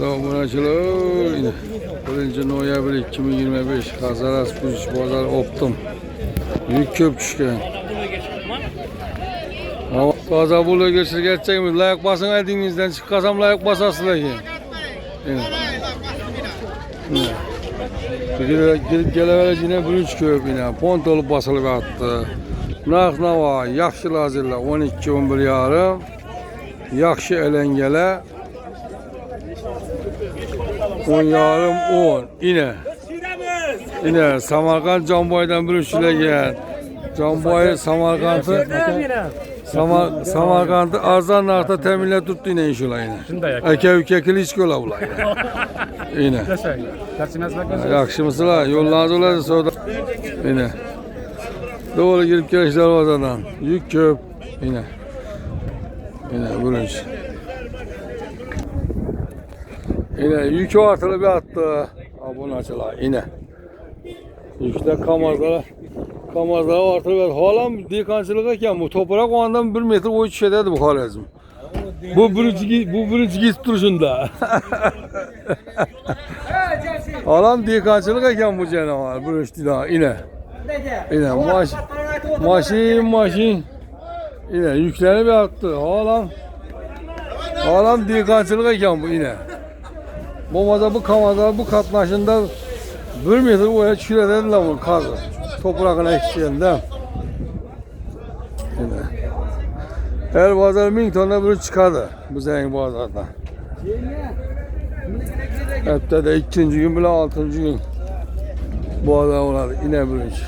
Abunachılar. 1 noyabr 2025 Hazaras Kuruş Bozar Optum. Yük köp düşken. Pazar buluyor geçir gerçekten layak basın elinizden çıkarsam layak basasılar ki. Gidip gelevele yine bürünç köp yine pontolu basılı attı. Nağnava yaxşı lazırlar 12-11 yarım. Yaxşı elengele 10 yarım 10 yine Samarkand Canboy'dan bürünçüle gel. Canboy Samarkand'ı arzan narta teminle tuttu yine inşallah yine. Eke hiç göla bula yine. Yakışımızlar yollarınız olaydı sonra yine. Doğru girip gelişler vazadan. Yük köp yine. Yine bürünç. Yine yükü artılı bir attı. Abunachılar yine. Yükler kamazlara artılı bir attı. Halam dikançılık eken bu toprak o andan 1 metre boyu çişedeydi bu Halezm. Bu bürünç git duruşunda. Halam dikançılık eken bu canavar bürünç daha yine. Yine maşin. Yine yüklerini bir attı. Halam dikançılık eken bu yine. Bu kamaza bu katlaşında 1 metre boya çürediler bu kazı. Toprağın ekşiğinde. Her pazar 1000 tonla bir çıkardı bu zengin pazardan. Hatta da 2. gün bile 6. gün bu pazar oladı yine bürünç.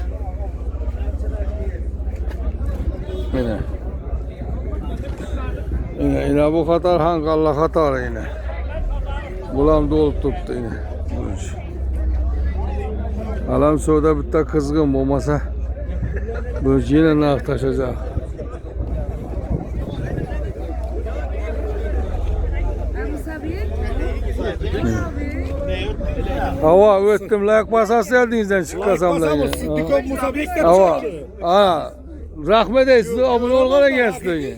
Yine bu kadar hangarla katar yine. Bulam dolup tuttu yine. Alam soda bitti kızgın olmasa bölge yine naktaşacak. Hava öttüm layak basası eldinizden çıkarsam da yine. Hava. Rahmet eylesin abone olana gelsin.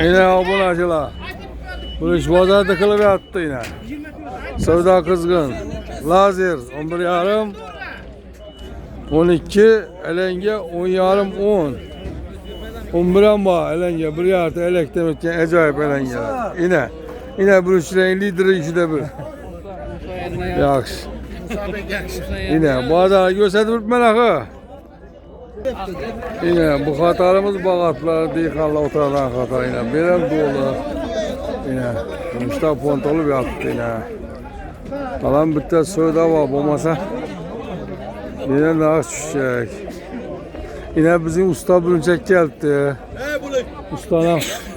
Yine abunachılar. Bu iş pazarda kılıp attı yine. Sevda kızgın. Lazır 11 yarım 12 elenge 10 yarım 10 11 ama elenge 1 yarım elek demekken acayip elenge. Yine bu işlerin lideri işide bir. Yaxşı. Yine pazara gösterip merakı. Yine bu hatarımız bağatlar dikanla oturan hata yine. Berem dolu. Yine. Müştah pontolu bir attı yine. Alan bitti soyda var olmasa. Yine daha düşecek. Yine bizim usta bürünçek geldi.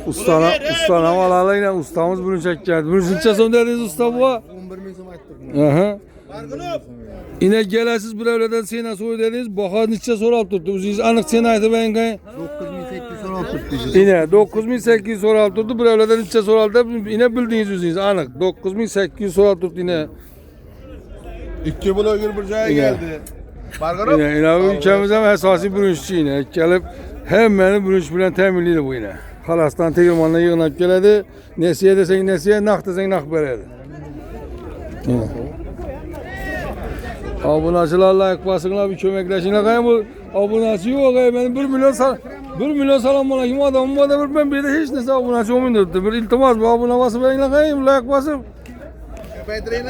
Ustana valalı yine ustamız bürünçek geldi. Bürünçekçe son dediniz usta bu. 11.000 so'm aytdim. Yine gelesiz bir evlerden sena soy dediniz. Bakar neçe soru tuttu. Siz anık sena aytı ben kay. 9800 so'm tuttu. Yine 9800 soru tuttu. Bir evlerden neçe soru aldı. Yine bildiğiniz üzeriniz anık. 9800 soru tuttu yine. 2 blogger bir joyga geldi. Yine ülkemizde esası bürünççü yine. Gelip hemen bürünç bilen teminliydi bu yine. Halastan tegirmanla yığınıp geledi. Nesiye desen nesiye, nak desen nak veredi. Abunachılarla ekbasınlar bir kömekleşine kayın bu abunachı yok kayın benim 1 milyon salam bana kim adamım bana ben bir de hiç neyse abunachı olmayın dedi. Bir iltimas bu abunavası benimle kayın la ekbasım. Petrina.